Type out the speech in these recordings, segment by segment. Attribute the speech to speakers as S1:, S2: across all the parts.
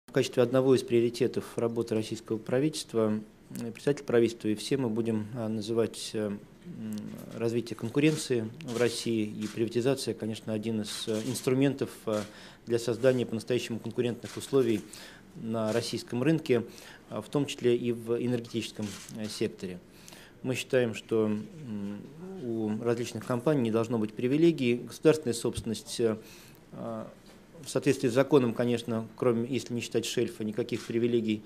S1: В качестве одного из приоритетов работы российского правительства, председатель правительства и все мы будем называть развитие конкуренции в России, и приватизация, конечно, один из инструментов для создания по-настоящему конкурентных условий на российском рынке, в том числе и в энергетическом секторе. Мы считаем, что у различных компаний не должно быть привилегий. Государственная собственность в соответствии с законом, конечно, кроме, если не считать шельфа, никаких привилегий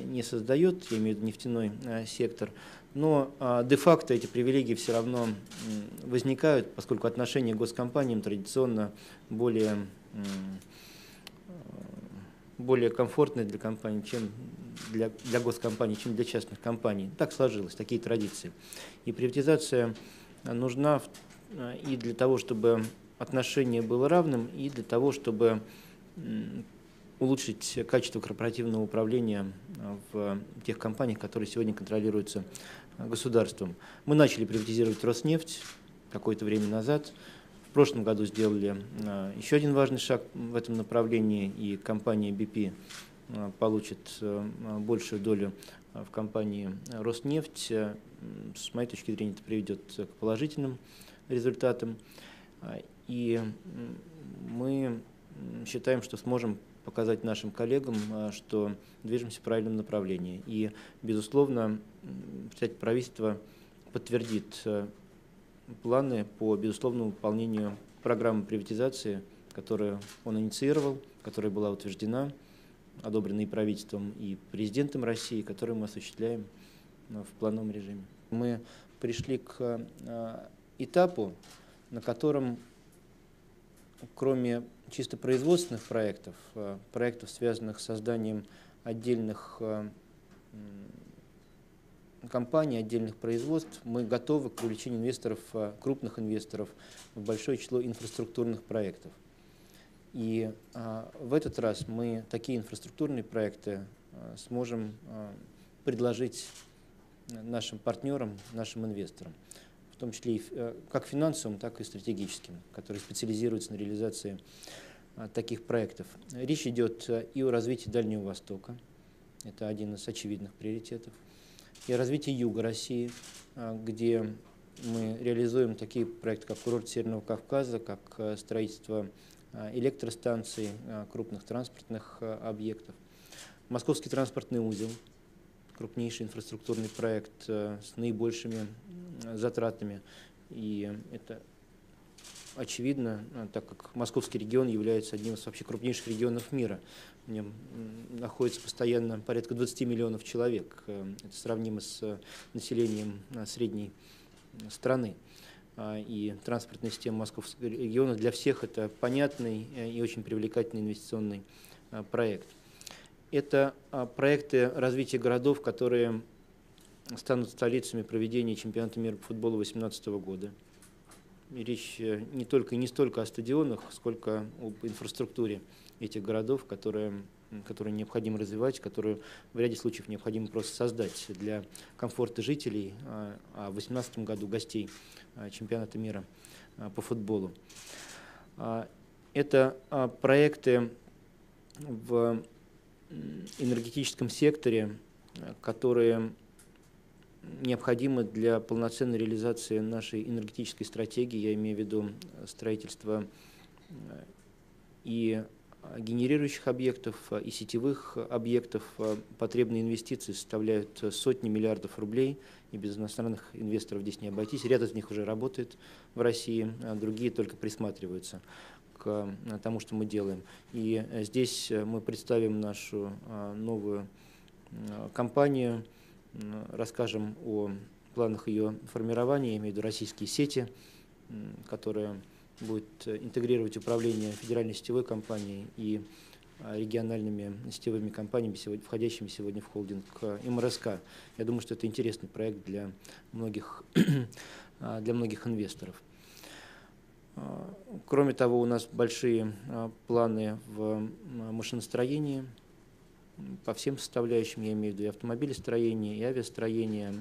S1: не создает, я имею в виду нефтяной сектор, но де-факто эти привилегии все равно возникают, поскольку отношения к госкомпаниям традиционно более комфортные для компаний, чем для госкомпаний, чем для частных компаний. Так сложилось, такие традиции. И приватизация нужна и для того, чтобы отношение было равным, и для того, чтобы улучшить качество корпоративного управления в тех компаниях, которые сегодня контролируются государством. Мы начали приватизировать Роснефть какое-то время назад. В прошлом году сделали еще один важный шаг в этом направлении, и компания BP получит большую долю в компании Роснефть. С моей точки зрения, это приведет к положительным результатам. И мы считаем, что сможем показать нашим коллегам, что движемся в правильном направлении. И, безусловно, председатель правительства подтвердит планы по безусловному выполнению программы приватизации, которую он инициировал, которая была утверждена, одобрена и правительством, и президентом России, которую мы осуществляем в плановом режиме. Мы пришли к этапу, на котором, кроме чисто производственных проектов, связанных с созданием отдельных компаний, отдельных производств, мы готовы к привлечению инвесторов, крупных инвесторов, в большое число инфраструктурных проектов. И в этот раз мы такие инфраструктурные проекты сможем предложить нашим партнерам, нашим инвесторам, в том числе как финансовым, так и стратегическим, которые специализируются на реализации таких проектов. Речь идет и о развитии Дальнего Востока, это один из очевидных приоритетов, и о развитии Юга России, где мы реализуем такие проекты, как курорт Северного Кавказа, как строительство электростанций, крупных транспортных объектов. Московский транспортный узел, крупнейший инфраструктурный проект с наибольшими затратами. И это очевидно, так как Московский регион является одним из вообще крупнейших регионов мира. В нем находится постоянно порядка 20 миллионов человек. Это сравнимо с населением средней страны. И транспортная система Московского региона для всех это понятный и очень привлекательный инвестиционный проект. Это проекты развития городов, которые станут столицами проведения чемпионата мира по футболу 2018 года. И речь не столько о стадионах, сколько об инфраструктуре этих городов, которые необходимо развивать, которую в ряде случаев необходимо просто создать для комфорта жителей, а в 2018 году гостей чемпионата мира по футболу. Это проекты в энергетическом секторе, которые необходимы для полноценной реализации нашей энергетической стратегии. Я имею в виду строительство и генерирующих объектов, и сетевых объектов. Потребные инвестиции составляют сотни миллиардов рублей, и без иностранных инвесторов здесь не обойтись. Ряд из них уже работает в России, а другие только присматриваются к тому, что мы делаем. И здесь мы представим нашу новую компанию, расскажем о планах ее формирования, я имею в виду российские сети, которая будет интегрировать управление федеральной сетевой компанией и региональными сетевыми компаниями, входящими сегодня в холдинг МРСК. Я думаю, что это интересный проект для многих инвесторов. Кроме того, у нас большие планы в машиностроении по всем составляющим, я имею в виду и автомобилестроение, и авиастроение,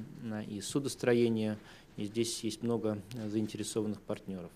S1: и судостроение. И здесь есть много заинтересованных партнеров.